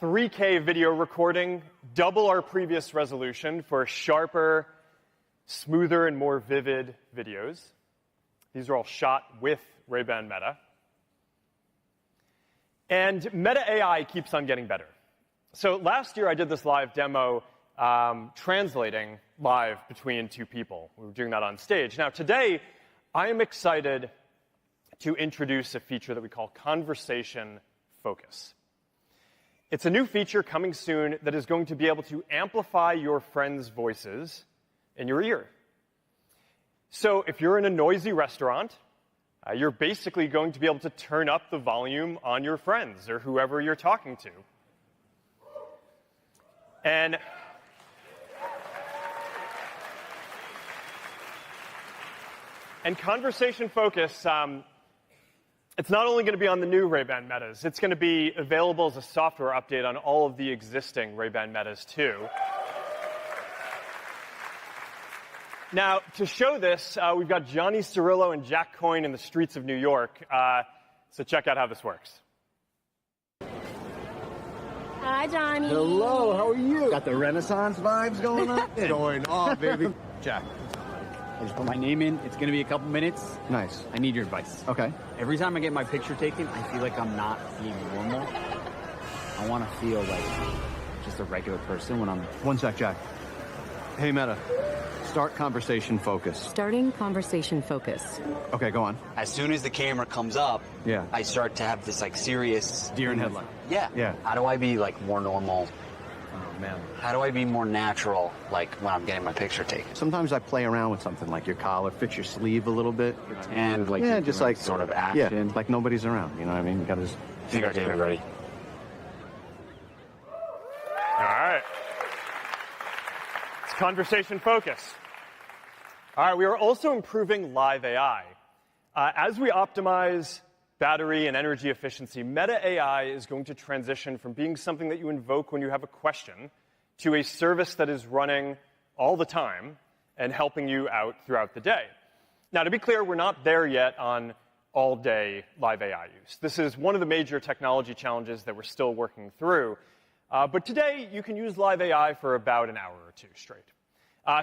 3K video recording, double our previous resolution for sharper, smoother, and more vivid videos. These are all shot with Ray-Ban Meta. And Meta AI keeps on getting better. So last year I did this live demo translating live between two people. We were doing that on stage. Now today I am excited to introduce a feature that we call Conversation Focus. It's a new feature coming soon that is going to be able to amplify your friends' voices in your ear. So if you're in a noisy restaurant, you're basically going to be able to turn up the volume on your friends or whoever you're talking to. And Conversation Focus, it's not only going to be on the new Ray-Ban Metas, it's going to be available as a software update on all of the existing Ray-Ban Metas too. Now, to show this, we've got Johnny Cirillo and Jack Coyne in the streets of New York. So check out how this works. Hi, Johnny. Hello, how are you? Got the Renaissance vibes going on? Going on, baby. Jack. I just put my name in. It's going to be a couple minutes. Nice. I need your advice. Okay. Every time I get my picture taken, I feel like I'm not being normal. I want to feel like just a regular person when I'm... One sec, Jack. Hey, Meta. Start Conversation Focus. Starting Conversation Focus. Okay, go on. As soon as the camera comes up, Yeah. I start to have this like serious... Deer in headlight. Yeah. Yeah. How do I be like more normal? Oh, man. How do I be more natural like when I'm getting my picture taken? Sometimes I play around with something like your collar fits your sleeve a little bit. And like... Yeah, just like... sort of action. Yeah, like nobody's around, you know what I mean? You gotta just... Figure out everybody. All right. It's Conversation Focus. All right, we are also improving live AI. As we optimize battery and energy efficiency, Meta AI is going to transition from being something that you invoke when you have a question to a service that is running all the time and helping you out throughout the day. Now, to be clear, we're not there yet on all-day live AI use. This is one of the major technology challenges that we're still working through. But today, you can use live AI for about an hour or two straight.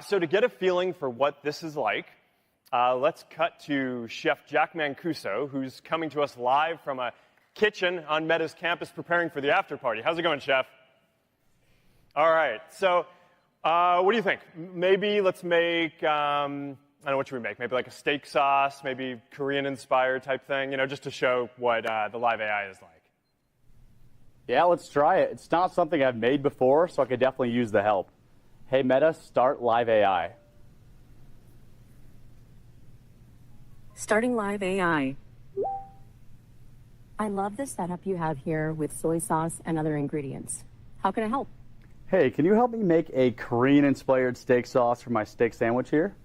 So to get a feeling for what this is like, let's cut to Chef Jack Mancuso, who's coming to us live from a kitchen on Meta's campus preparing for the after party. How's it going, Chef? All right. So what do you think? Maybe let's make, I don't know, what should we make? Maybe like a steak sauce, maybe Korean-inspired type thing, you know, just to show what the live AI is like. Yeah, let's try it. It's not something I've made before, so I could definitely use the help. Hey, Meta, start live AI. Starting live AI. I love the setup you have here with soy sauce and other ingredients. How can I help? Hey, can you help me make a Korean-inspired steak sauce for my steak sandwich here?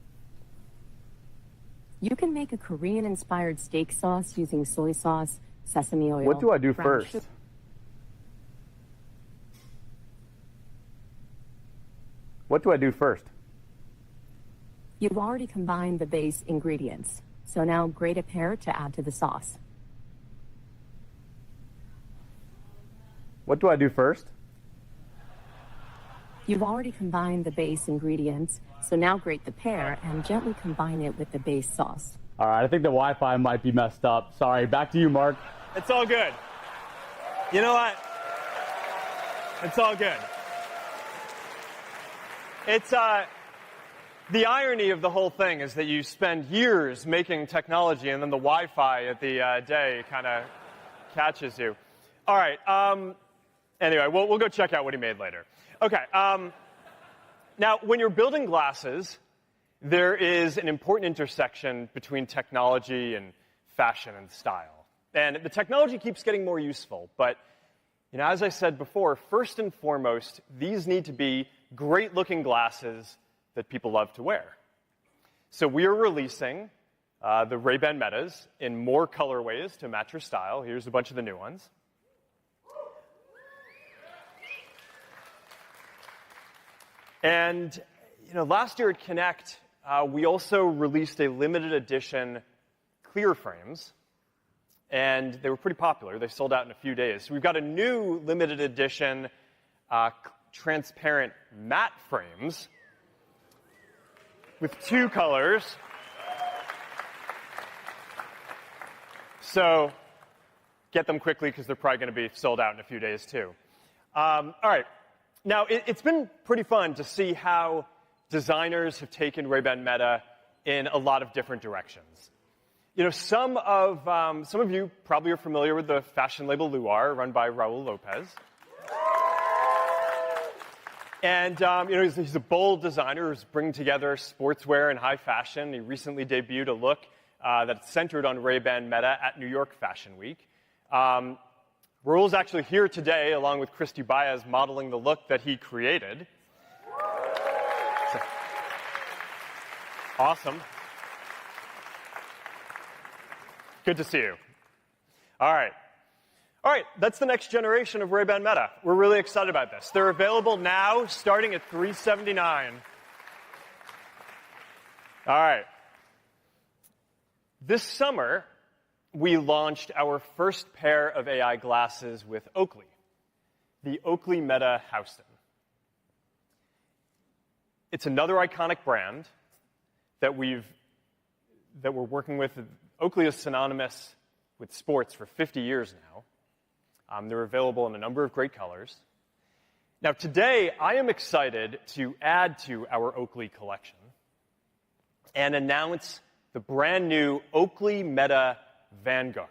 You can make a Korean-inspired steak sauce using soy sauce, sesame oil. What do I do brown first? sugar. What do I do first? You've already combined the base ingredients, so now grate a pear to add to the sauce. What do I do first? You've already combined the base ingredients, so now grate the pear and gently combine it with the base sauce. All right, I think the Wi-Fi might be messed up. Sorry, back to you, Mark. It's all good. You know what? It's all good. It's, the irony of the whole thing is that you spend years making technology and then the Wi-Fi at the day kind of catches you. All right. Anyway, we'll go check out what he made later. Okay. Now, when you're building glasses, there is an important intersection between technology and fashion and style. And the technology keeps getting more useful, but you know, as I said before, first and foremost, these need to be great-looking glasses that people love to wear. So we are releasing the Ray-Ban Metas in more colorways to match your style. Here's a bunch of the new ones. And you know, last year at Connect, we also released a limited edition clear frames. and they were pretty popular. They sold out in a few days. So we've got a new limited edition transparent matte frames with 2 colors. So get them quickly because they're probably going to be sold out in a few days too. All right. Now, it's been pretty fun to see how designers have taken Ray-Ban Meta in a lot of different directions. You know, some of you probably are familiar with the fashion label Luar, run by Raul Lopez. And, you know, he's a bold designer who's bringing together sportswear and high fashion. He recently debuted a look that's centered on Ray-Ban Meta at New York Fashion Week. Raul's actually here today, along with Christy Baez, modeling the look that he created. So, awesome. Good to see you. All right. All right, that's the next generation of Ray-Ban Meta. We're really excited about this. They're available now, starting at $379. All right. This summer, we launched our first pair of AI glasses with Oakley, the Oakley Meta Houston. It's another iconic brand that we're working with. Oakley is synonymous with sports for 50 years now. They're available in a number of great colors. Now, today, I am excited to add to our Oakley collection and announce the brand new Oakley Meta Vanguard.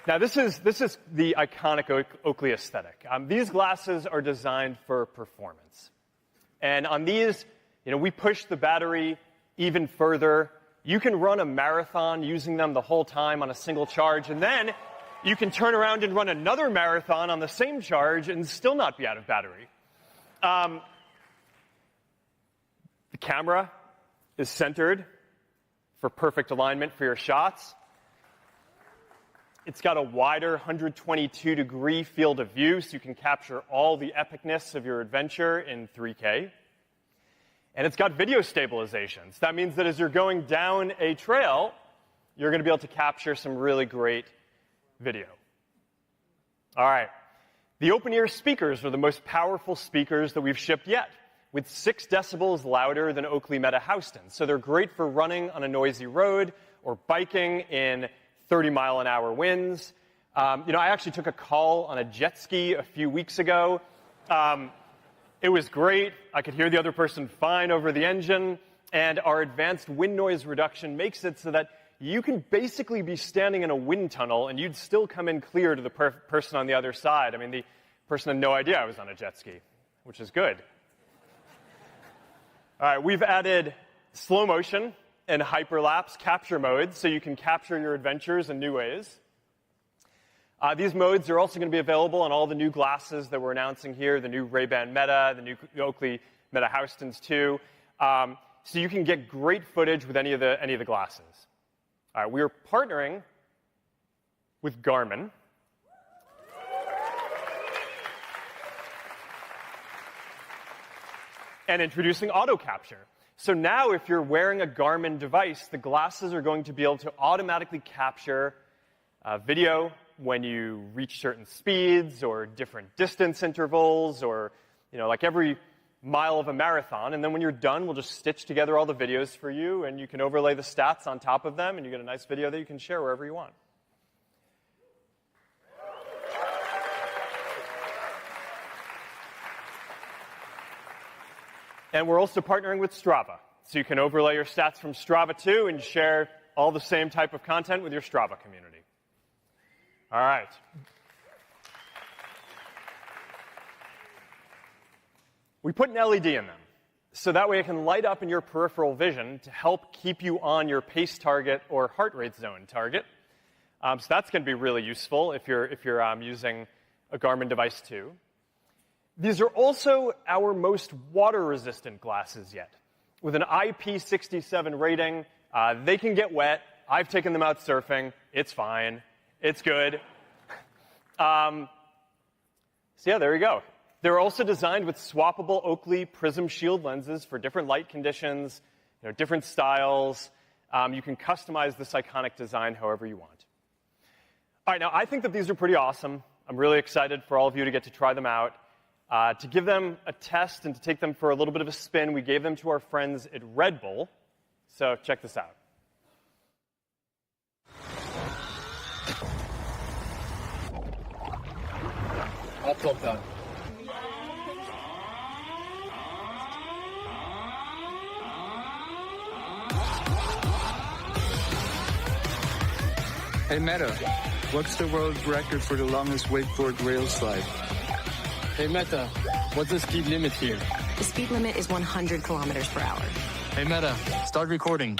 Now, this is the iconic Oakley aesthetic. These glasses are designed for performance. And on these, you know, we push the battery even further. You can run a marathon using them the whole time on a single charge, and then you can turn around and run another marathon on the same charge and still not be out of battery. The camera is centered for perfect alignment for your shots. It's got a wider 122-degree field of view, so you can capture all the epicness of your adventure in 3K. And it's got video stabilization. So that means that as you're going down a trail, you're going to be able to capture some really great video. All right. The open-ear speakers are the most powerful speakers that we've shipped yet, with 6 decibels louder than Oakley Meta Houston. So they're great for running on a noisy road or biking in 30-mile-an-hour winds. You know, I actually took a call on a jet ski a few weeks ago. It was great. I could hear the other person fine over the engine, and our advanced wind noise reduction makes it so that you can basically be standing in a wind tunnel and you'd still come in clear to the person on the other side. I mean, the person had no idea I was on a jet ski, which is good. All right, we've added slow motion and hyperlapse capture modes so you can capture your adventures in new ways. These modes are also going to be available on all the new glasses that we're announcing here, the new Ray-Ban Meta, the new Oakley Meta Houstons too. So you can get great footage with any of the glasses. All right, we are partnering with Garmin. And introducing auto capture. So now if you're wearing a Garmin device, the glasses are going to be able to automatically capture video when you reach certain speeds or different distance intervals or, you know, like every mile of a marathon. And then when you're done, we'll just stitch together all the videos for you, and you can overlay the stats on top of them, and you get a nice video that you can share wherever you want. And we're also partnering with Strava. So you can overlay your stats from Strava too and share all the same type of content with your Strava community. All right. We put an LED in them, so that way it can light up in your peripheral vision to help keep you on your pace target or heart rate zone target. So that's going to be really useful if you're using a Garmin device too. These are also our most water-resistant glasses yet. With an IP67 rating, they can get wet. I've taken them out surfing. It's fine. It's good. So yeah, there you go. They're also designed with swappable Oakley Prism Shield lenses for different light conditions, different styles. You can customize this iconic design however you want. All right, now I think that these are pretty awesome. I'm really excited for all of you to get to try them out. To give them a test and to take them for a little bit of a spin, we gave them to our friends at Red Bull. So check this out. All top down. Hey Meta, what's the world record for the longest wakeboard rail slide? Hey Meta, what's the speed limit here? The speed limit is 100 kilometers per hour. Hey Meta, start recording.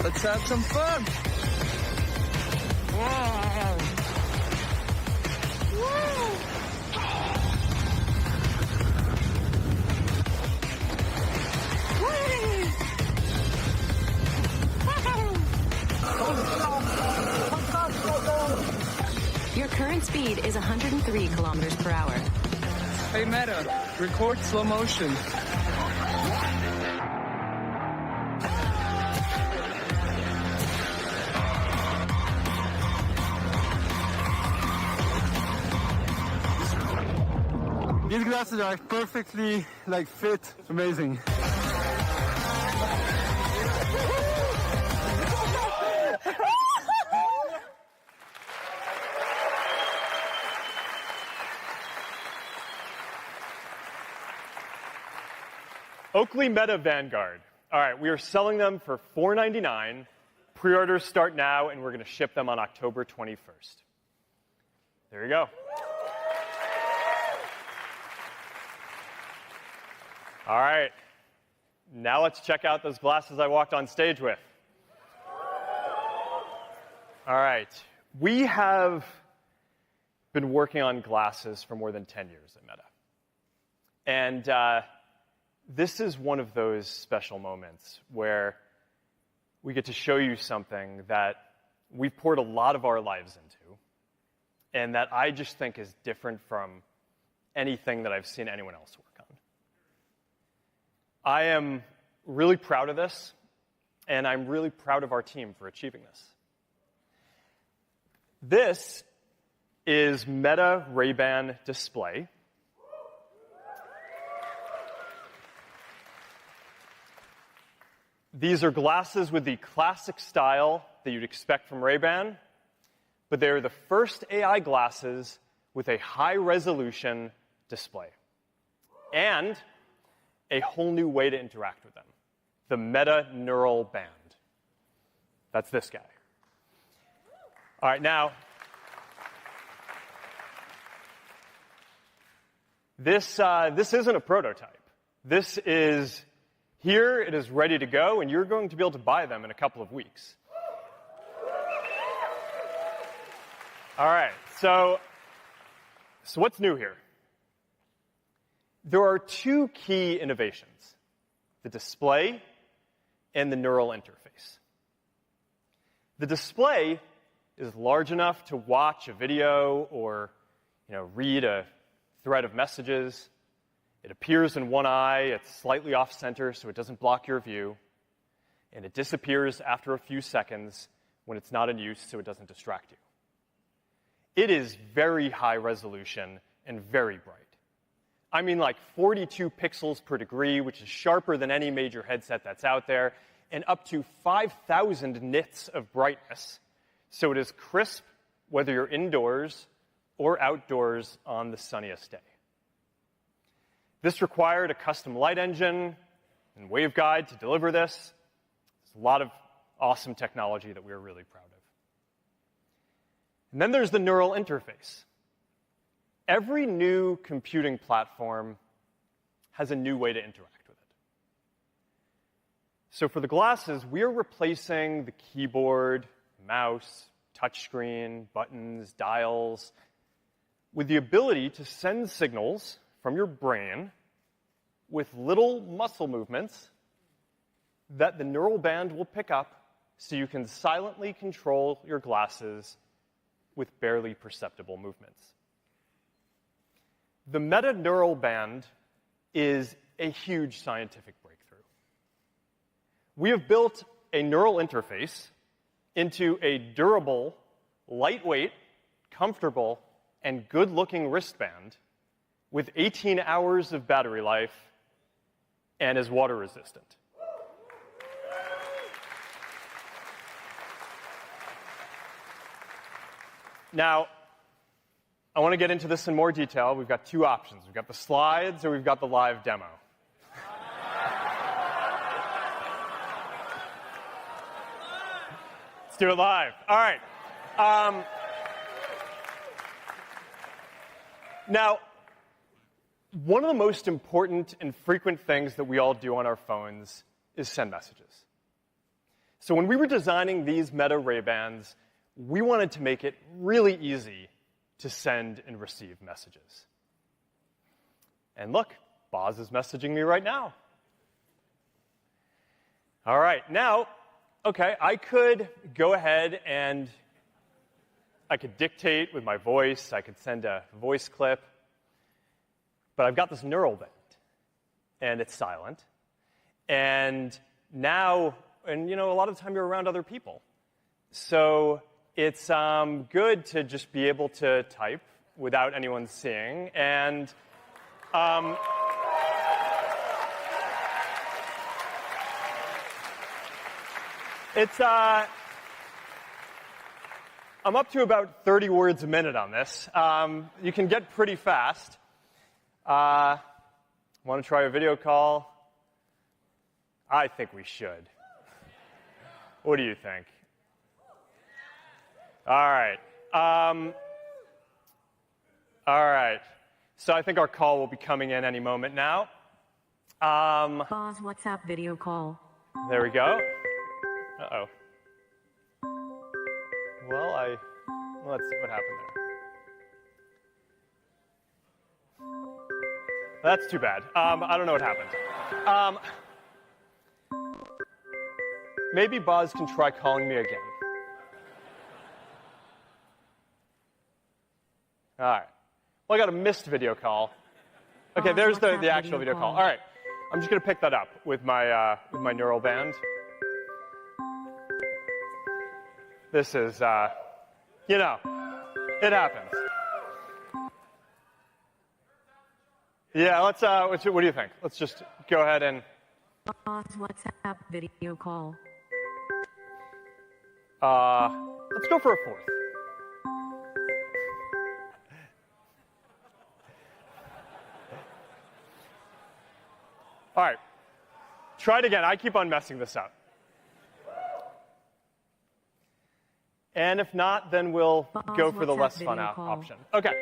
Let's have some fun! Wow. Your current speed is 103 kilometers per hour. Hey Meta, record slow motion. These glasses are perfectly fit. It's amazing. Oakley Meta Vanguard. All right, we are selling them for $4.99. Pre-orders start now, and we're going to ship them on October 21st. There you go. All right, now let's check out those glasses I walked on stage with. All right, we have been working on glasses for more than 10 years at Meta. And this is one of those special moments where we get to show you something that we've poured a lot of our lives into and that I just think is different from anything that I've seen anyone else work on. I am really proud of this, and I'm really proud of our team for achieving this. This is Meta Ray-Ban Display. These are glasses with the classic style that you'd expect from Ray-Ban, but they are the first AI glasses with a high-resolution display and a whole new way to interact with them, the Meta Neural Band. That's this guy. All right, now, this isn't a prototype. This is here, it is ready to go, and you're going to be able to buy them in a couple of weeks. All right, so what's new here? There are two key innovations, the display and the neural interface. The display is large enough to watch a video or read a thread of messages. It appears in one eye, it's slightly off-center so it doesn't block your view, and it disappears after a few seconds when it's not in use so it doesn't distract you. It is very high resolution and very bright. I mean 42 pixels per degree, which is sharper than any major headset that's out there, and up to 5,000 nits of brightness, so it is crisp whether you're indoors or outdoors on the sunniest day. This required a custom light engine and waveguide to deliver this. There's a lot of awesome technology that we're really proud of. And then there's the neural interface. Every new computing platform has a new way to interact with it. So for the glasses, we're replacing the keyboard, mouse, touchscreen, buttons, dials, with the ability to send signals from your brain with little muscle movements that the neural band will pick up so you can silently control your glasses with barely perceptible movements. The Meta neural band is a huge scientific breakthrough. We have built a neural interface into a durable, lightweight, comfortable, and good-looking wristband with 18 hours of battery life and is water resistant. Now, I want to get into this in more detail. We've got two options. We've got the slides or we've got the live demo. Let's do it live. All right. Now, one of the most important and frequent things that we all do on our phones is send messages. So when we were designing these Meta Ray-Bans, we wanted to make it really easy to send and receive messages. And look, Boz is messaging me right now. All right, now, okay, I could go ahead and I could dictate with my voice, I could send a voice clip, but I've got this neural band, and it's silent. And now, and you know, a lot of the time you're around other people. So it's good to just be able to type without anyone seeing. And it's I'm up to about 30 words a minute on this. You can get pretty fast. Want to try a video call? I think we should. What do you think? All right. All right. So I think our call will be coming in any moment now. Boz WhatsApp video call. There we go. Uh-oh. Well, let's see what happened there. That's too bad. I don't know what happened. Maybe Boz can try calling me again. All right. Well, I got a missed video call. Okay, there's the actual video call. All right. I'm just going to pick that up with my neural band. This is, you know, it happens. Yeah, let's, what do you think? Let's just go ahead and... WhatsApp video call. Let's go for a fourth. All right. Try it again. I keep on messing this up. And if not, then we'll go for the less fun option. Okay.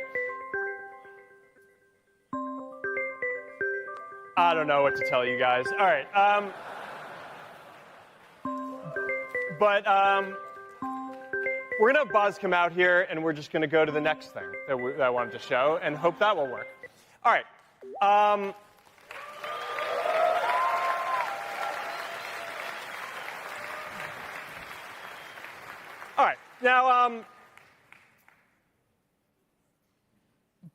I don't know what to tell you guys. All right. We're going to have Boz come out here, and we're just going to go to the next thing that I wanted to show and hope that will work. All right. All right. Now,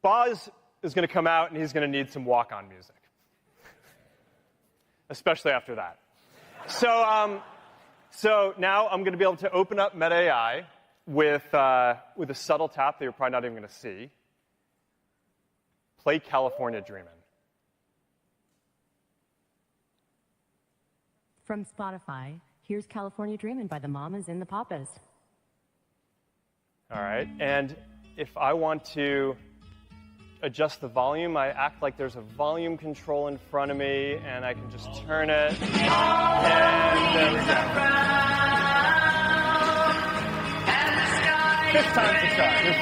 Boz is going to come out, and he's going to need some walk-on music, especially after that. So now I'm going to be able to open up Meta AI with a subtle tap that you're probably not even going to see. Play California Dreamin'. From Spotify, here's California Dreamin' by the Mamas and the Papas. All right, and if I want to adjust the volume, I act like there's a volume control in front of me, and I can just turn it, and there we go. This time's the charm. This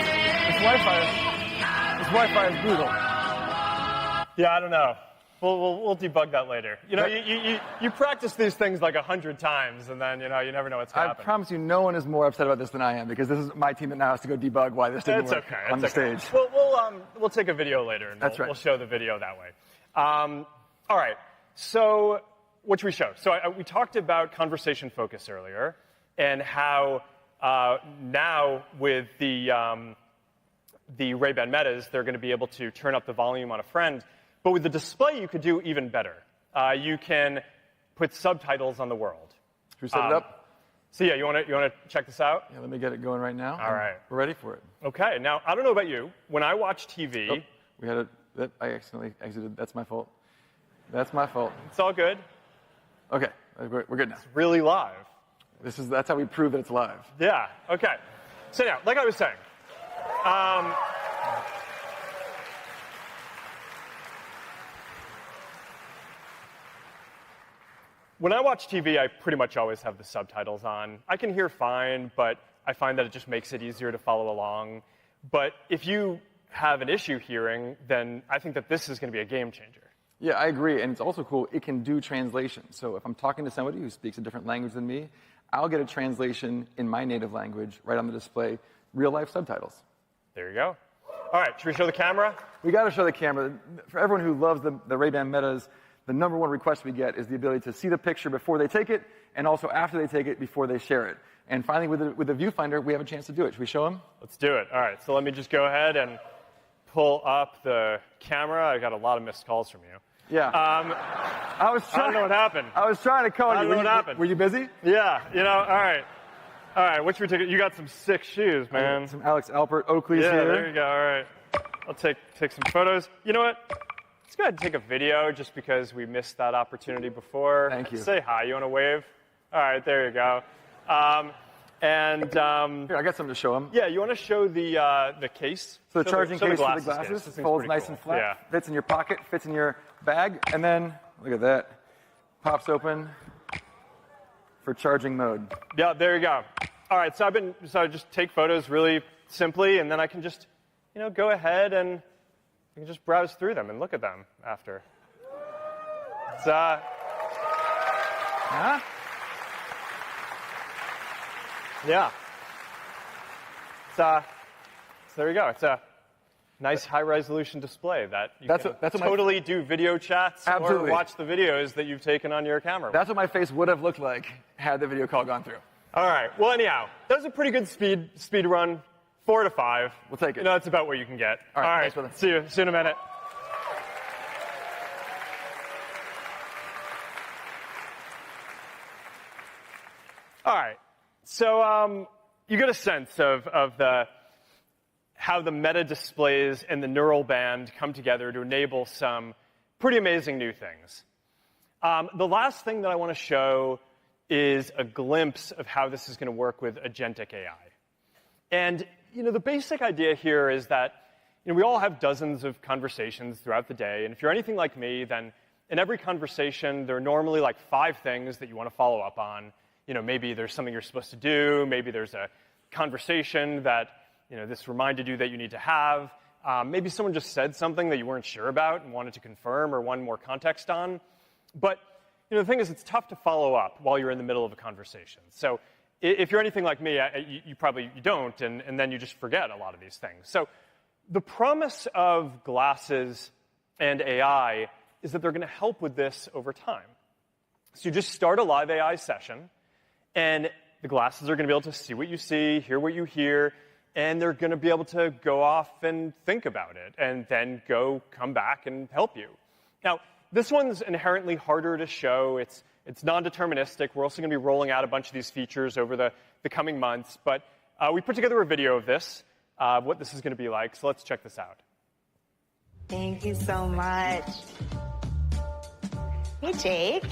Wi-Fi is brutal. Yeah, I don't know. We'll debug that later. You know, you practice these things like 100 times, and then, you know, you never know what's going to happen. I promise you no one is more upset about this than I am, because this is my team that now has to go debug why this didn't work on the stage. We'll take a video later, and we'll show the video that way. All right. So what should we show? So we talked about conversation focus earlier, and how now with the Ray-Ban Metas, they're going to be able to turn up the volume on a friend. But with the display, you could do even better. You can put subtitles on the world. Should we set it up? So yeah, you want to check this out? Yeah, let me get it going right now. All right. We're ready for it. Okay. Now, I don't know about you. When I watch TV... I accidentally exited. That's my fault. That's my fault. It's all good. Okay. We're good now. It's really live. That's how we prove that it's live. Yeah. Okay. So now, like I was saying, when I watch TV, I pretty much always have the subtitles on. I can hear fine, but I find that it just makes it easier to follow along. But if you have an issue hearing, then I think that this is going to be a game changer. Yeah, I agree. And it's also cool, it can do translation. So if I'm talking to somebody who speaks a different language than me, I'll get a translation in my native language right on the display, real-life subtitles. There you go. All right, should we show the camera? We got to show the camera. For everyone who loves the Ray-Ban Metas, the number one request we get is the ability to see the picture before they take it, and also after they take it, before they share it. And finally, with the viewfinder, we have a chance to do it. Should we show them? Let's do it. All right, so let me just go ahead and pull up the camera. I got a lot of missed calls from you. Yeah. I don't know what happened. I was trying to call you. I don't know what happened. Were you busy? Yeah, all right. All right, what should we take? You got some sick shoes, man. Some Alex Alpert Oakley's here. Yeah, there you go. All right. I'll take some photos. You know what? Let's go ahead and take a video just because we missed that opportunity before. Thank you. Say hi. You want to wave? All right, there you go. Here, I got something to show them. Yeah, you want to show the case? So the charging case for the glasses folds nice and flat, yeah. Fits in your pocket, fits in your bag, and then, look at that, pops open for charging mode. Yeah, there you go. All right, so I just take photos really simply, and then I can just, go ahead and I can just browse through them and look at them after. It's, yeah. So there you go. It's a nice high-resolution display that you can totally do video chats or watch the videos that you've taken on your camera. That's what my face would have looked like had the video call gone through. All right. Well, anyhow, that was a pretty good speed run. 4 to 5. We'll take it. That's about what you can get. All right. Thanks, See you in a minute. All right. So you get a sense of how the Meta displays and the neural band come together to enable some pretty amazing new things. The last thing that I want to show is a glimpse of how this is going to work with Agentic AI. And, the basic idea here is that, we all have dozens of conversations throughout the day. And if you're anything like me, then in every conversation, there are normally like 5 things that you want to follow up on. Maybe there's something you're supposed to do. Maybe there's a conversation that, this reminded you that you need to have. Maybe someone just said something that you weren't sure about and wanted to confirm or wanted more context on. But, the thing is, it's tough to follow up while you're in the middle of a conversation. So if you're anything like me, you probably don't, and then you just forget a lot of these things. So the promise of glasses and AI is that they're going to help with this over time. So you just start a live AI session, and the glasses are going to be able to see what you see, hear what you hear, and they're going to be able to go off and think about it, and then come back and help you. Now, this one's inherently harder to show. It's non-deterministic. We're also going to be rolling out a bunch of these features over the coming months. But we put together a video of this, what this is going to be like. So let's check this out. Thank you so much. Hey, Jake.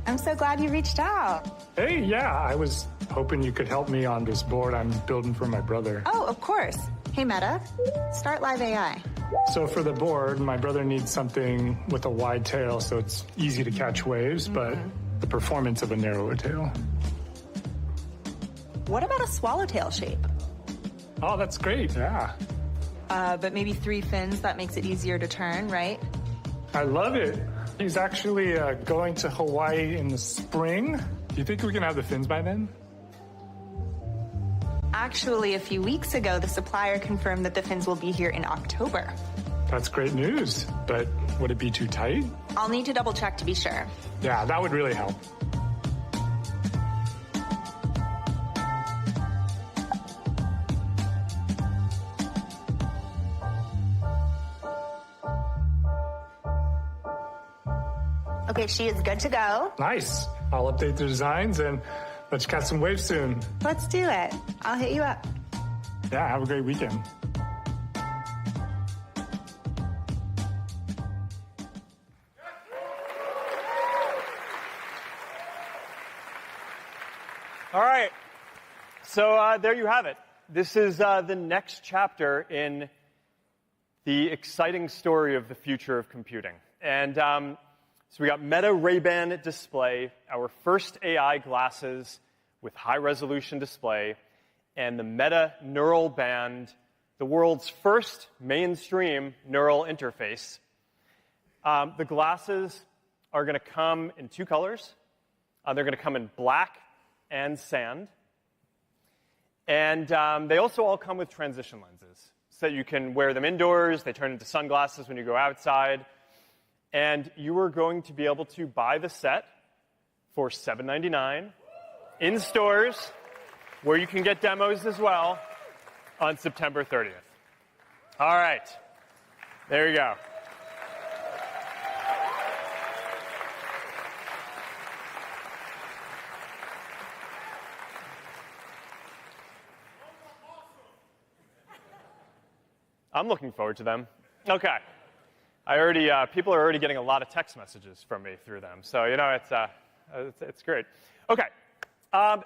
I'm so glad you reached out. Hey, yeah. I was hoping you could help me on this board I'm building for my brother. Oh, of course. Hey, Meta. Start live AI. So for the board, my brother needs something with a wide tail so it's easy to catch waves, but the performance of a narrower tail. What about a swallowtail shape? Oh, that's great, yeah. But maybe 3 fins, that makes it easier to turn, right? I love it. He's actually going to Hawaii in the spring. Do you think we can have the fins by then? Actually, a few weeks ago, the supplier confirmed that the fins will be here in October. That's great news, but would it be too tight? I'll need to double check to be sure. Yeah, that would really help. Okay, she is good to go. Nice. I'll update the designs and let's catch some waves soon. Let's do it. I'll hit you up. Yeah, have a great weekend. All right. So there you have it. This is the next chapter in the exciting story of the future of computing. And so we got Meta Ray-Ban display, our first AI glasses with high-resolution display, and the Meta Neural Band, the world's first mainstream neural interface. The glasses are going to come in two colors. They're going to come in black and sand. And they also all come with transition lenses, so that you can wear them indoors. They turn into sunglasses when you go outside. And you are going to be able to buy the set for $7.99 in stores, where you can get demos as well, on September 30th. All right. There you go. I'm looking forward to them. Okay. People are already getting a lot of text messages from me through them. So, it's great. Okay.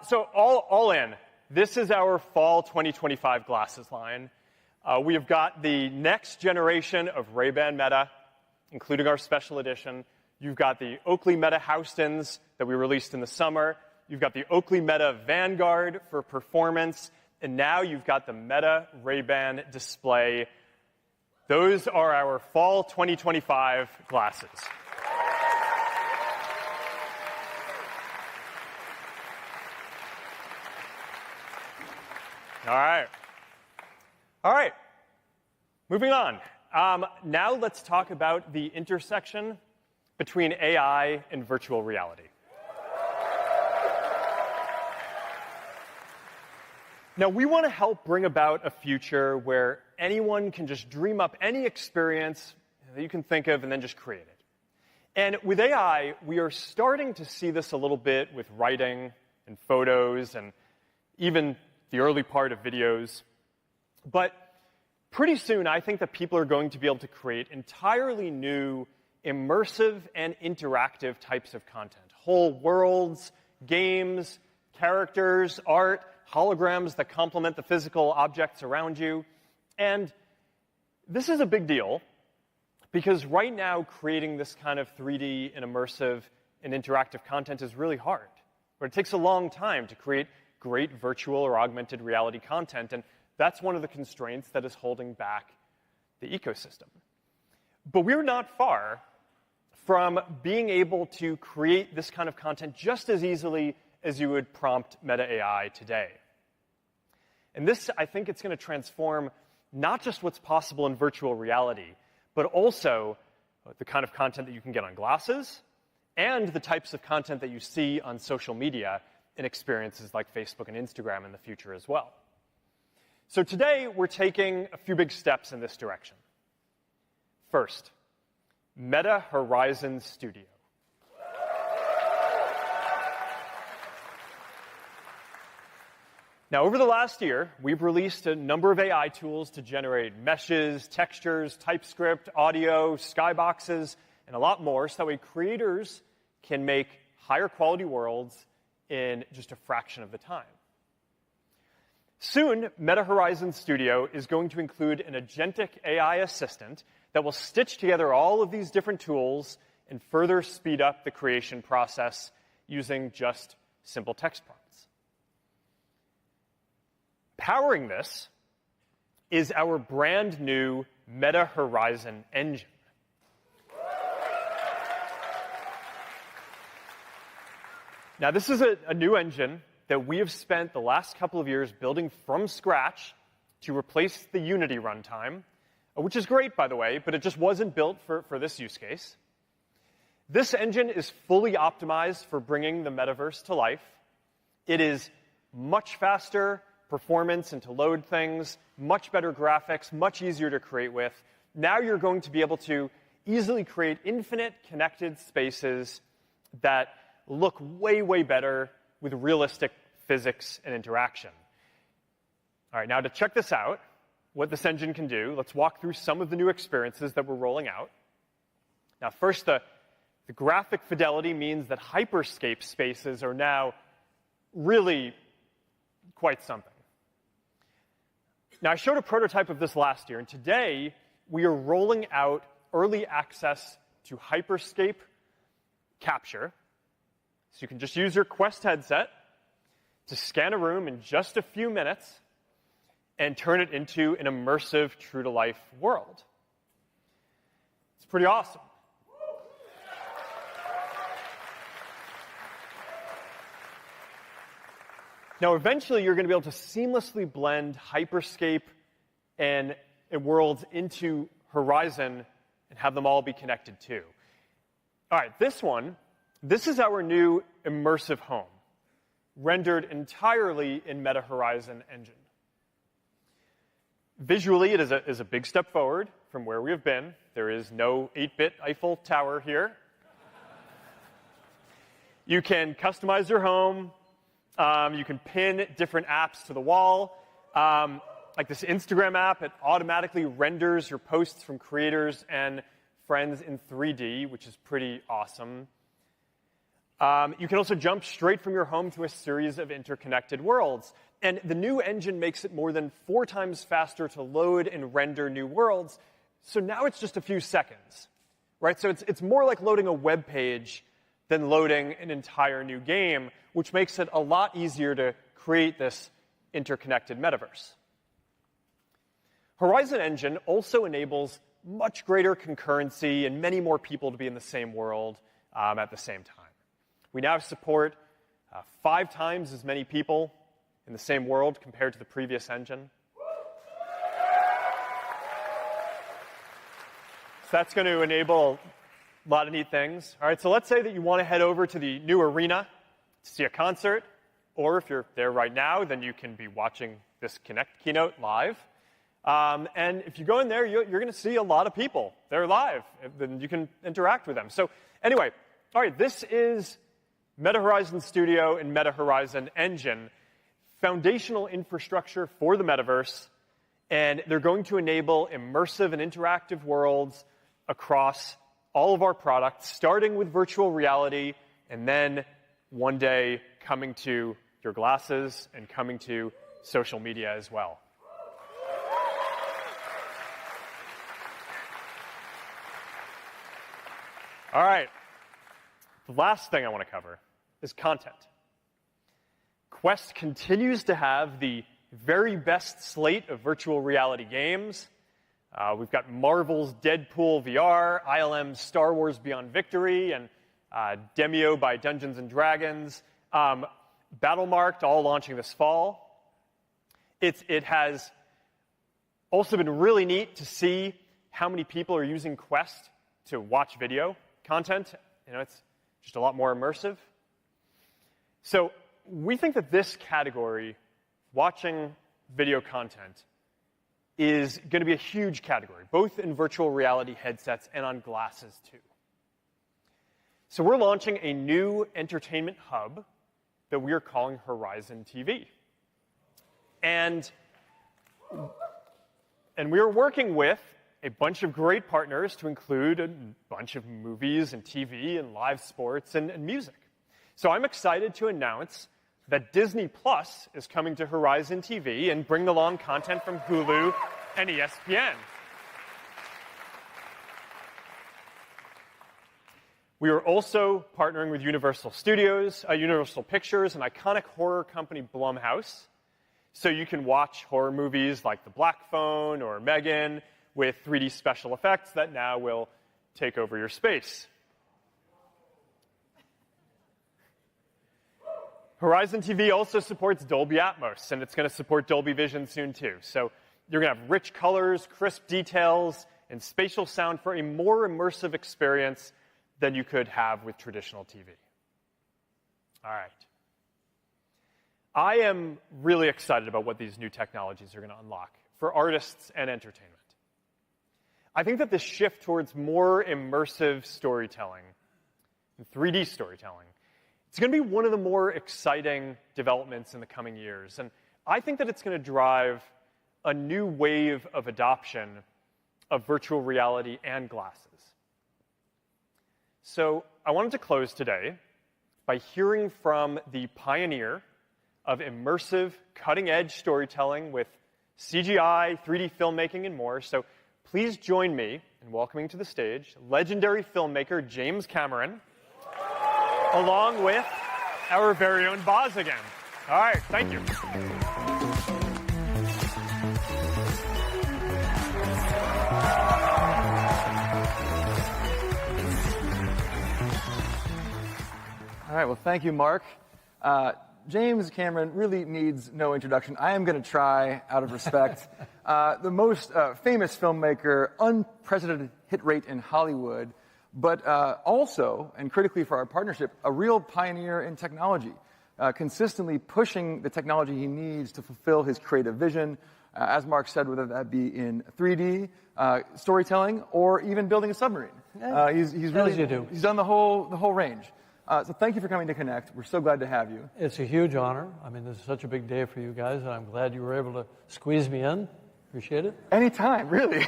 So all in, this is our fall 2025 glasses line. We have got the next generation of Ray-Ban Meta, including our special edition. You've got the Oakley Meta Houstons that we released in the summer. You've got the Oakley Meta Vanguard for performance. And now you've got the Meta Ray-Ban display. Those are our fall 2025 glasses. All right. Moving on. Now let's talk about the intersection between AI and virtual reality. Now, we want to help bring about a future where anyone can just dream up any experience that you can think of and then just create it. And with AI, we are starting to see this a little bit with writing and photos and even the early part of videos. But pretty soon, I think that people are going to be able to create entirely new, immersive and interactive types of content. Whole worlds, games, characters, art, holograms that complement the physical objects around you. And this is a big deal because right now creating this kind of 3D and immersive and interactive content is really hard. But it takes a long time to create great virtual or augmented reality content, and that's one of the constraints that is holding back the ecosystem. But we're not far from being able to create this kind of content just as easily as you would prompt Meta AI today. And this, I think, it's going to transform not just what's possible in virtual reality, but also the kind of content that you can get on glasses and the types of content that you see on social media in experiences like Facebook and Instagram in the future as well. So today, we're taking a few big steps in this direction. First, Meta Horizon Studio. Now, over the last year, we've released a number of AI tools to generate meshes, textures, TypeScript, audio, skyboxes, and a lot more, so that way creators can make higher quality worlds in just a fraction of the time. Soon, Meta Horizon Studio is going to include an agentic AI assistant that will stitch together all of these different tools and further speed up the creation process using just simple text prompts. Powering this is our brand new Meta Horizon engine. Now, this is a new engine that we have spent the last couple of years building from scratch to replace the Unity runtime, which is great, by the way, but it just wasn't built for this use case. This engine is fully optimized for bringing the metaverse to life. It is much faster performance and to load things, much better graphics, much easier to create with. Now you're going to be able to easily create infinite connected spaces that look way, way better with realistic physics and interaction. All right, now to check this out, what this engine can do, let's walk through some of the new experiences that we're rolling out. Now, first, the graphic fidelity means that hyperscape spaces are now really quite something. Now, I showed a prototype of this last year, and today we are rolling out early access to hyperscape capture. So you can just use your Quest headset to scan a room in just a few minutes and turn it into an immersive, true-to-life world. It's pretty awesome. Now, eventually, you're going to be able to seamlessly blend hyperscape and worlds into Horizon and have them all be connected too. All right, this is our new immersive home, rendered entirely in Meta Horizon engine. Visually, it is a big step forward from where we have been. There is no 8-bit Eiffel Tower here. You can customize your home. You can pin different apps to the wall. Like this Instagram app, it automatically renders your posts from creators and friends in 3D, which is pretty awesome. You can also jump straight from your home to a series of interconnected worlds. And the new engine makes it more than 4 times faster to load and render new worlds. So now it's just a few seconds, right? So it's more like loading a web page than loading an entire new game, which makes it a lot easier to create this interconnected metaverse. Horizon Engine also enables much greater concurrency and many more people to be in the same world at the same time. We now support 5 times as many people in the same world compared to the previous engine. So that's going to enable a lot of neat things. All right, so let's say that you want to head over to the new arena to see a concert, or if you're there right now, then you can be watching this Connect keynote live. And if you go in there, you're going to see a lot of people. They're live, and you can interact with them. So anyway, all right, this is Meta Horizon Studio and Meta Horizon Engine, foundational infrastructure for the metaverse, and they're going to enable immersive and interactive worlds across all of our products, starting with virtual reality, and then one day coming to your glasses and coming to social media as well. All right. The last thing I want to cover is content. Quest continues to have the very best slate of virtual reality games. We've got Marvel's Deadpool VR, ILM's Star Wars Beyond Victory, and Demio by Dungeons & Dragons, Battlemarked, all launching this fall. It has also been really neat to see how many people are using Quest to watch video content. You know, it's just a lot more immersive. So we think that this category, watching video content, is going to be a huge category, both in virtual reality headsets and on glasses, too. So we're launching a new entertainment hub that we are calling Horizon TV. And we are working with a bunch of great partners to include a bunch of movies and TV and live sports and music. So I'm excited to announce that Disney Plus is coming to Horizon TV and bring along content from Hulu and ESPN. We are also partnering with Universal Pictures, and iconic horror company Blumhouse. So you can watch horror movies like The Black Phone or Megan with 3D special effects that now will take over your space. Horizon TV also supports Dolby Atmos, and it's going to support Dolby Vision soon, too. So you're going to have rich colors, crisp details, and spatial sound for a more immersive experience than you could have with traditional TV. All right. I am really excited about what these new technologies are going to unlock for artists and entertainment. I think that this shift towards more immersive storytelling, 3D storytelling, it's going to be one of the more exciting developments in the coming years. And I think that it's going to drive a new wave of adoption of virtual reality and glasses. So I wanted to close today by hearing from the pioneer of immersive, cutting-edge storytelling with CGI, 3D filmmaking, and more. So please join me in welcoming to the stage legendary filmmaker James Cameron, along with our very own Boz again. All right, thank you. All right, well, thank you, Mark. James Cameron really needs no introduction. I am going to try, out of respect. The most famous filmmaker, unprecedented hit rate in Hollywood, but also, and critically for our partnership, a real pioneer in technology, consistently pushing the technology he needs to fulfill his creative vision, as Mark said, whether that be in 3D, storytelling, or even building a submarine. He's done the whole range. So thank you for coming to Connect. We're so glad to have you. It's a huge honor. I mean, this is such a big day for you guys, and I'm glad you were able to squeeze me in. Appreciate it. Anytime, really.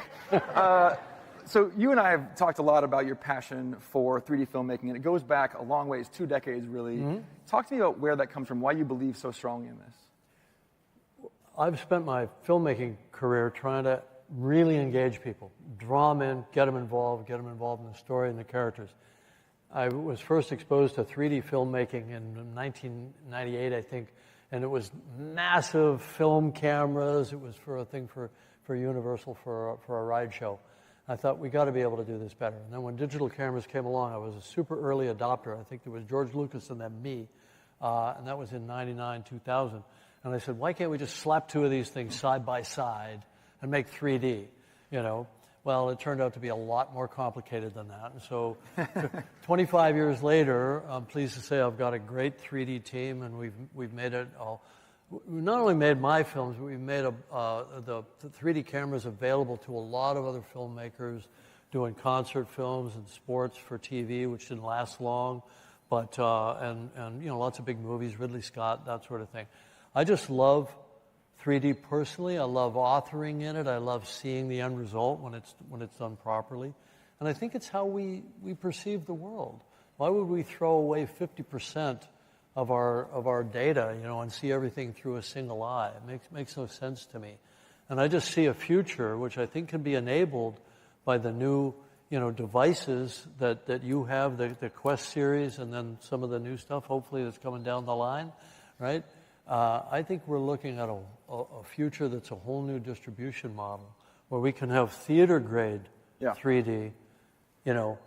So you and I have talked a lot about your passion for 3D filmmaking, and it goes back a long ways, 2 decades, really. Mm-hmm. Talk to me about where that comes from, why you believe so strongly in this. I've spent my filmmaking career trying to really engage people, draw them in, get them involved in the story and the characters. I was first exposed to 3D filmmaking in 1998, I think, and it was massive film cameras. It was for a thing for Universal for a ride show. I thought, we got to be able to do this better. And then when digital cameras came along, I was a super early adopter. I think there was George Lucas and then me, and that was in 99, 2000. And I said, why can't we just slap 2 of these things side by side and make 3D, you know? Well, it turned out to be a lot more complicated than that. And so 25 years later, I'm pleased to say I've got a great 3D team, and we've made it all. We not only made my films, but we've made the 3D cameras available to a lot of other filmmakers doing concert films and sports for TV, which didn't last long, but and you know, lots of big movies, Ridley Scott, that sort of thing. I just love 3D personally. I love authoring in it. I love seeing the end result when it's done properly. And I think it's how we perceive the world. Why would we throw away 50% of our data, you know, and see everything through a single eye? It makes no sense to me. And I just see a future which I think can be enabled by the new, you know, devices that you have, the Quest series, and then some of the new stuff, hopefully, that's coming down the line, right? I think we're looking at a future that's a whole new distribution model where we can have theater-grade 3D, you know,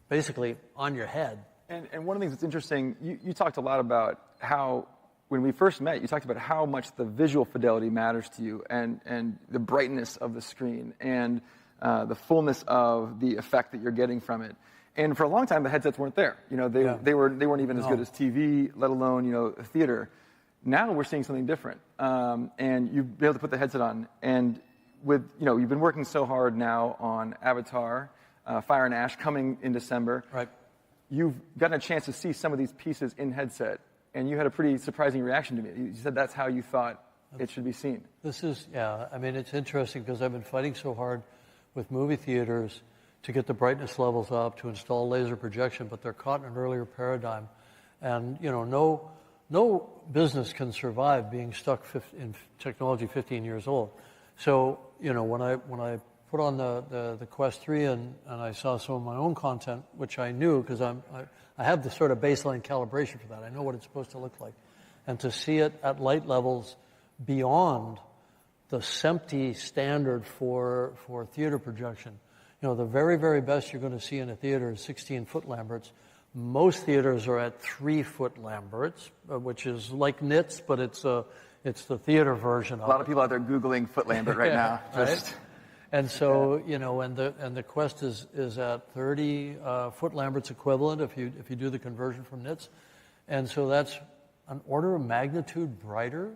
basically on your head. And one of the things that's interesting, you talked a lot about how, when we first met, you talked about how much the visual fidelity matters to you and the brightness of the screen and the fullness of the effect that you're getting from it. And for a long time, the headsets weren't there. You know, they weren't even as good as TV, let alone, you know, theater. Now we're seeing something different, and you've been able to put the headset on. And with, you know, you've been working so hard now on Avatar, Fire and Ash coming in December. Right. You've gotten a chance to see some of these pieces in headset, and you had a pretty surprising reaction to me. You said that's how you thought it should be seen. This is, I mean, it's interesting because I've been fighting so hard with movie theaters to get the brightness levels up, to install laser projection, but they're caught in an earlier paradigm. And, you know, no business can survive being stuck in technology 15 years old. So, you know, when I put on the Quest 3 and I saw some of my own content, which I knew because I have the sort of baseline calibration for that. I know what it's supposed to look like. And to see it at light levels beyond the SEMPTE standard for theater projection. You know, the very, very best you're going to see in a theater is 16-foot Lamberts. Most theaters are at 3-foot Lamberts, which is like nits, but it's the theater version of it. A lot of people out there Googling foot Lambert right now. Right? And so, you know, and the Quest is at 30 foot Lamberts equivalent if you do the conversion from nits. And so that's an order of magnitude brighter,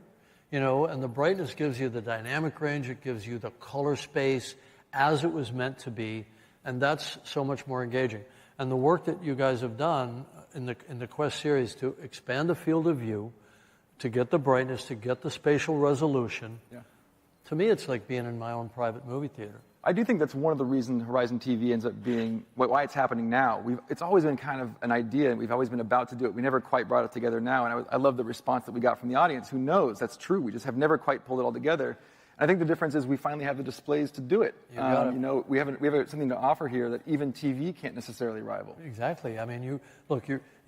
you know, and the brightness gives you the dynamic range, it gives you the color space as it was meant to be, and that's so much more engaging. And the work that you guys have done in the Quest series to expand the field of view, to get the brightness, to get the spatial resolution, to me it's like being in my own private movie theater. I do think that's one of the reasons Horizon TV ends up being why it's happening now. It's always been kind of an idea, and we've always been about to do it. We never quite brought it together now, and I love the response that we got from the audience. Who knows? That's true. We just have never quite pulled it all together. And I think the difference is we finally have the displays to do it. We have something to offer here that even TV can't necessarily rival. Exactly. I mean, you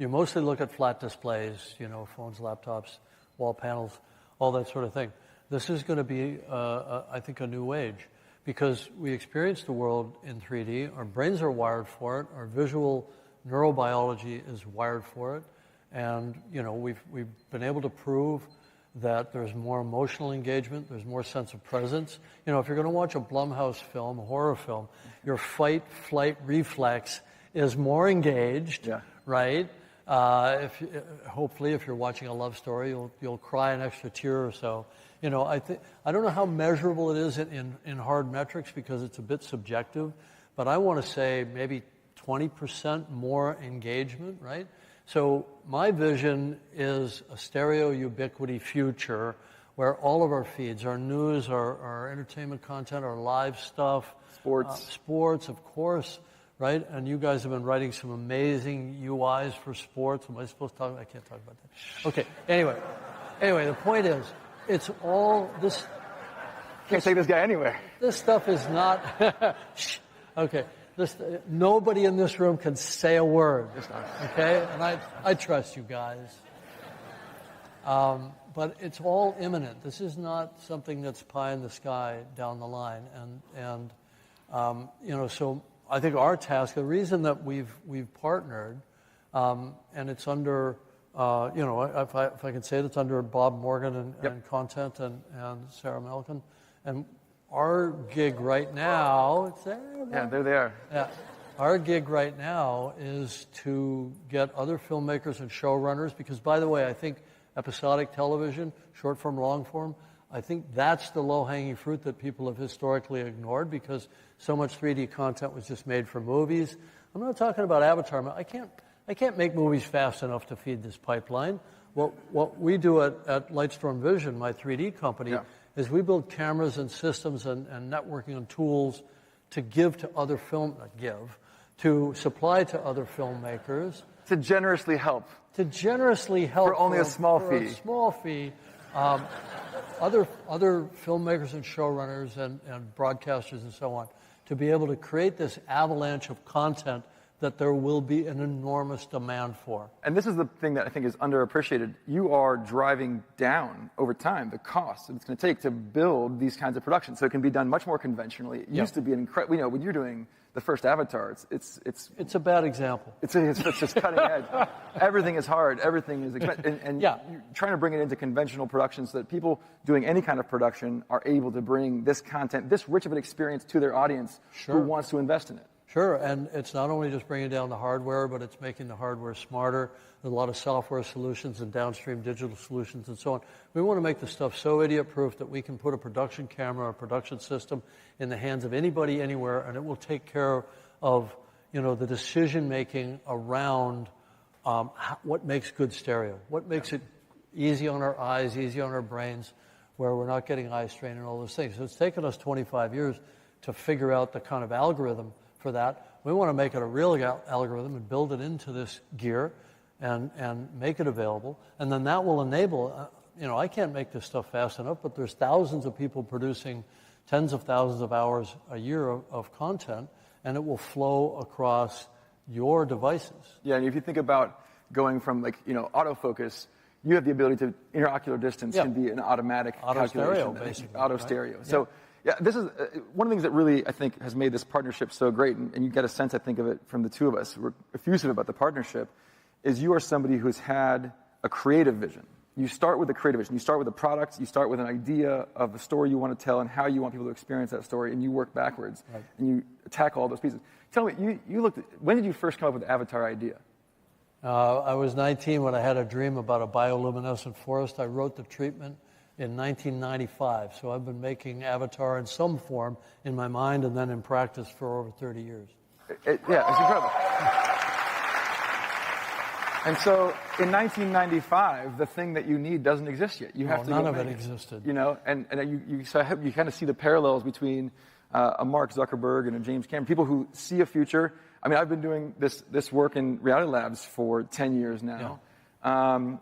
mostly look at flat displays, phones, laptops, wall panels, all that sort of thing. This is going to be, I think, a new age. Because we experience the world in 3D, our brains are wired for it, our visual neurobiology is wired for it, and we've been able to prove that there's more emotional engagement, there's more sense of presence. If you're going to watch a Blumhouse film, a horror film, your fight-flight reflex is more engaged, right? Hopefully, if you're watching a love story, you'll cry an extra tear or so. I don't know how measurable it is in hard metrics because it's a bit subjective, but I want to say maybe 20% more engagement, right? So my vision is a stereo ubiquity future where all of our feeds, our news, our entertainment content, our live stuff, sports, of course, right? And you guys have been writing some amazing UIs for sports. Am I supposed to talk? I can't talk about that. Okay. Anyway, the point is, it's all this. Can't take this guy anywhere. This stuff is not. Okay. Nobody in this room can say a word. Okay, and I trust you guys. But it's all imminent. This is not something that's pie in the sky down the line. And so I think our task, the reason that we've partnered, and it's under. If I can say it, it's under Bob Morgan and Content and Sarah Melkin. And our gig right now, it's there. Yeah, there they are. Yeah. Our gig right now is to get other filmmakers and showrunners, because, by the way, I think episodic television, short form, long form, I think that's the low-hanging fruit that people have historically ignored because so much 3D content was just made for movies. I'm not talking about Avatar. I can't make movies fast enough to feed this pipeline. What we do at Lightstorm Vision, my 3D company, is we build cameras and systems and networking and tools to give to other to supply to other filmmakers. To generously help. For only a small fee. A small fee. Other filmmakers and showrunners and broadcasters and so on, to be able to create this avalanche of content that there will be an enormous demand for. And this is the thing that I think is underappreciated. You are driving down, over time, the cost it's going to take to build these kinds of productions. So it can be done much more conventionally. It used to be an incredible, when you're doing the first Avatar, it's a bad example. It's just cutting edge. Everything is hard. Everything is expensive. And you're trying to bring it into conventional productions so that people doing any kind of production are able to bring this content, this rich of an experience to their audience who wants to invest in it. Sure, and it's not only just bringing down the hardware, but it's making the hardware smarter. There's a lot of software solutions and downstream digital solutions and so on. We want to make the stuff so idiot-proof that we can put a production camera, a production system in the hands of anybody, anywhere, and it will take care of, the decision-making around what makes good stereo, what makes it easy on our eyes, easy on our brains, where we're not getting eye strain and all those things. So it's taken us 25 years to figure out the kind of algorithm for that. We want to make it a real algorithm and build it into this gear and make it available. And then that will enable, I can't make this stuff fast enough, but there's thousands of people producing tens of thousands of hours a year of content, and it will flow across your devices. Yeah, and if you think about going from autofocus, you have the ability to, interocular distance can be an automatic stereo, basically. Auto stereo. Right? So, this is one of the things that really, I think, has made this partnership so great, and you get a sense, I think, of it from the two of us. We're effusive about the partnership, is you are somebody who's had a creative vision. You start with a creative vision. You start with a product. You start with an idea of the story you want to tell and how you want people to experience that story, and you work backwards, and you attack all those pieces. Tell me, when did you first come up with the Avatar idea? I was 19 when I had a dream about a bioluminescent forest. I wrote the treatment in 1995. So I've been making Avatar in some form in my mind and then in practice for over 30 years. Yeah, it's incredible. And so in 1995, the thing that you need doesn't exist yet. You have to none of it existed. You know, and you kind of see the parallels between a Mark Zuckerberg and a James Cameron, people who see a future. I mean, I've been doing this work in Reality Labs for 10 years now. Yeah.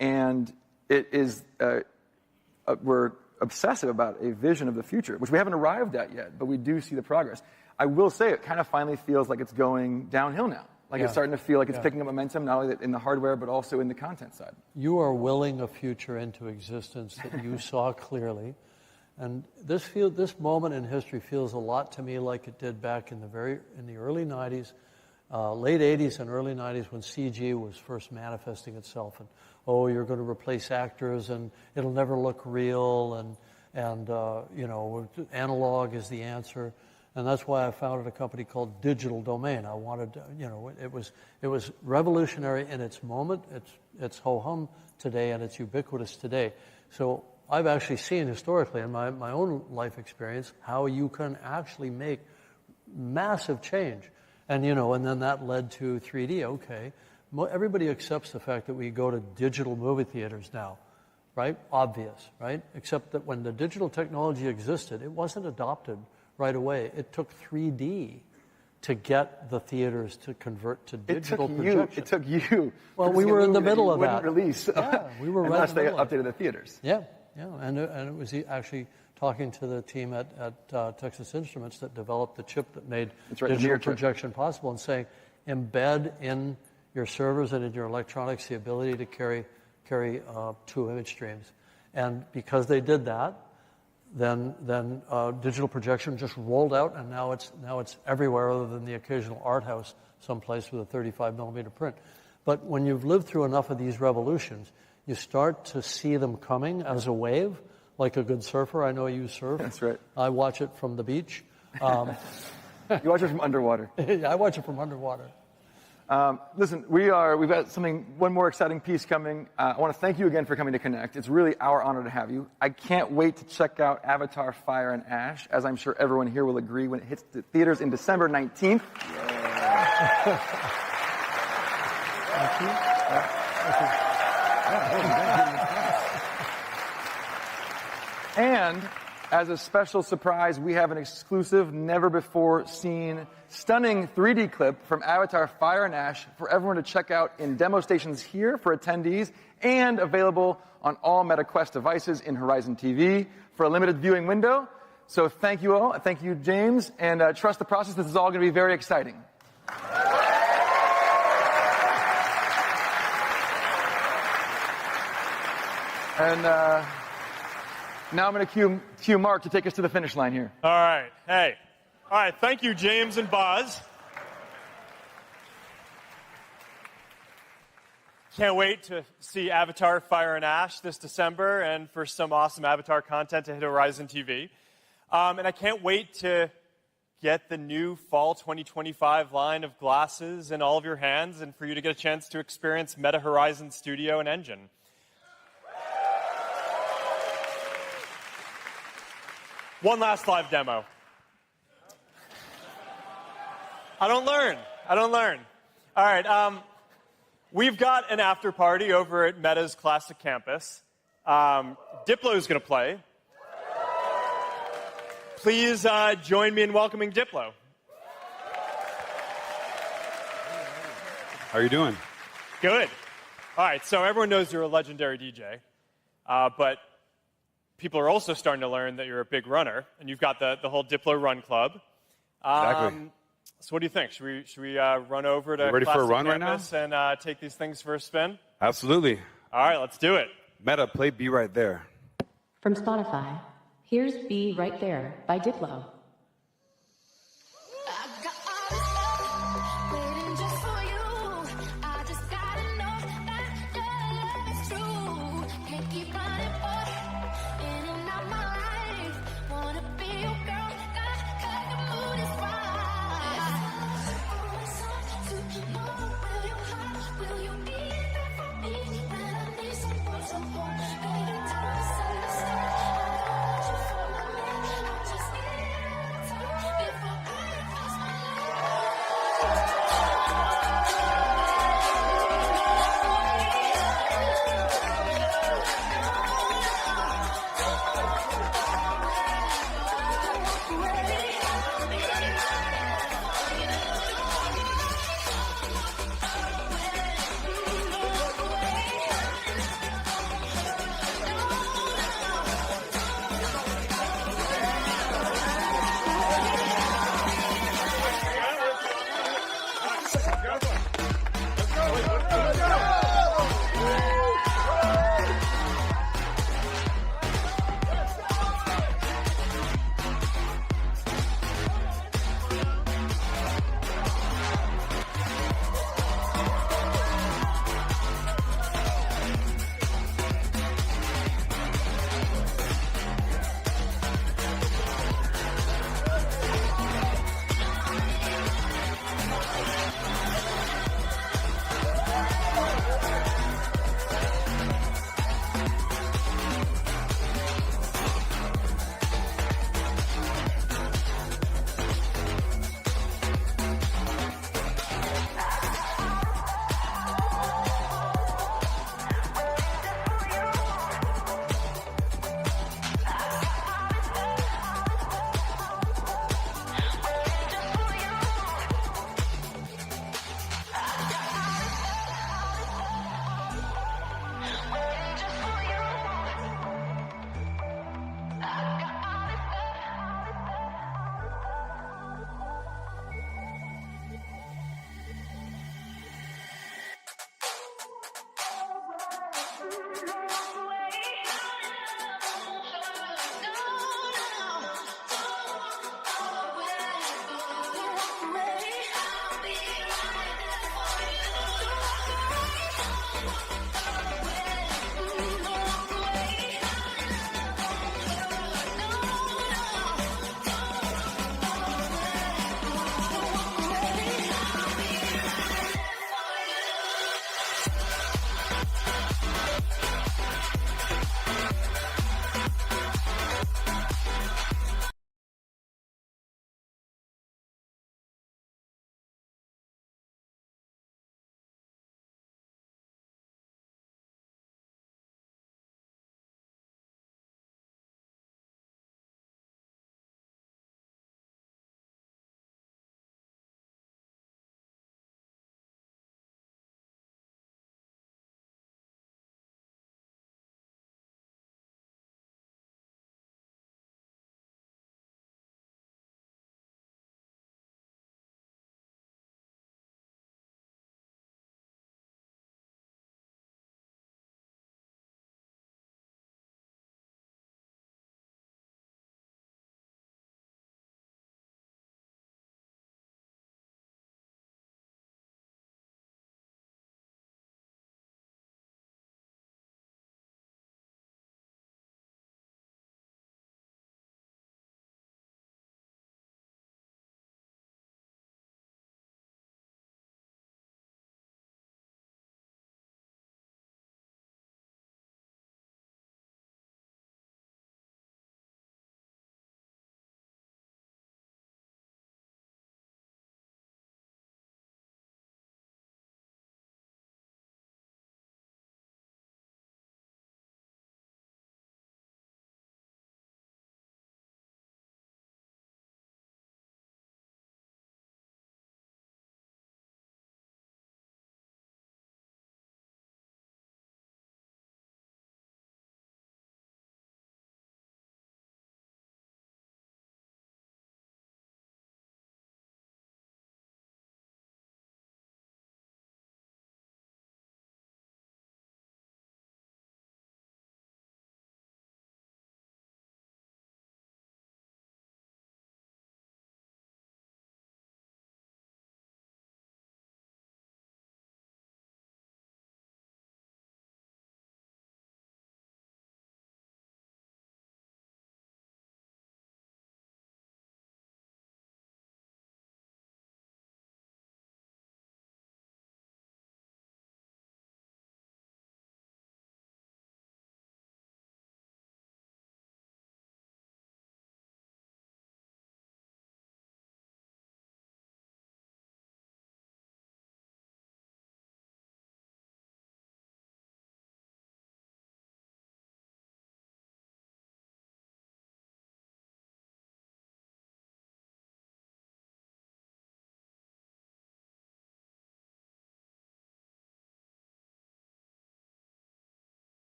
And it is, we're obsessive about a vision of the future, which we haven't arrived at yet, but we do see the progress. I will say it kind of finally feels like it's going downhill now. Like it's starting to feel like it's picking up momentum, not only in the hardware, but also in the content side. You are willing a future into existence that you saw clearly. And this moment in history feels a lot to me like it did back in the early 90s, late 80s and early 90s when CG was first manifesting itself. And, you're going to replace actors and it'll never look real and you know, analog is the answer. And that's why I founded a company called Digital Domain. I wanted, you know, it was revolutionary in its moment. It's ho-hum today and it's ubiquitous today. So I've actually seen historically in my own life experience how you can actually make massive change. And, you know, and then that led to 3D. Okay, everybody accepts the fact that we go to digital movie theaters now, right? Obvious, right? Except that when the digital technology existed, it wasn't adopted right away. It took 3D to get the theaters to convert to digital projection. It took you. Well, we were in the middle of that. Wouldn't release. Yeah, we were right unless in the they middle. updated the theaters. Yeah, and it was actually talking to the team at Texas Instruments that developed the chip that made digital projection possible, and saying, embed in your servers and in your electronics the ability to carry two image streams. And because they did that, then digital projection just rolled out, and now it's everywhere other than the occasional art house someplace with a 35 millimeter print. But when you've lived through enough of these revolutions, you start to see them coming as a wave, like a good surfer. I know you surf. That's right. I watch it from the beach. You watch it from underwater. I watch it from underwater. Listen, we've got one more exciting piece coming. I want to thank you again for coming to Connect. It's really our honor to have you. I can't wait to check out Avatar Fire and Ash, as I'm sure everyone here will agree, when it hits the theaters in December 19th. Yeah. Thank you. And as a special surprise, we have an exclusive, never-before-seen, stunning 3D clip from Avatar Fire and Ash for everyone to check out in demo stations here for attendees and available on all Meta Quest devices in Horizon TV for a limited viewing window. So thank you all. Thank you, James. And trust the process. This is all going to be very exciting. And now I'm going to cue Mark to take us to the finish line here. All right. Hey. All right. Thank you, James and Buzz. Can't wait to see Avatar Fire and Ash this December and for some awesome Avatar content to hit Horizon TV. And I can't wait to get the new fall 2025 line of glasses in all of your hands and for you to get a chance to experience Meta Horizon Studio and Engine. One last live demo. I don't learn. All right. We've got an after party over at Meta's Classic Campus. Diplo is going to play. Please join me in welcoming Diplo. How are you doing? Good. All right. So everyone knows you're a legendary DJ, but people are also starting to learn that you're a big runner, and you've got the whole Diplo Run Club. Exactly. So what do you think? Should we run over to ready for a run Campus right now? And take these things for a spin? Absolutely. All right, let's do it. Meta, play Be Right There. From Spotify, here's Be Right There by Diplo.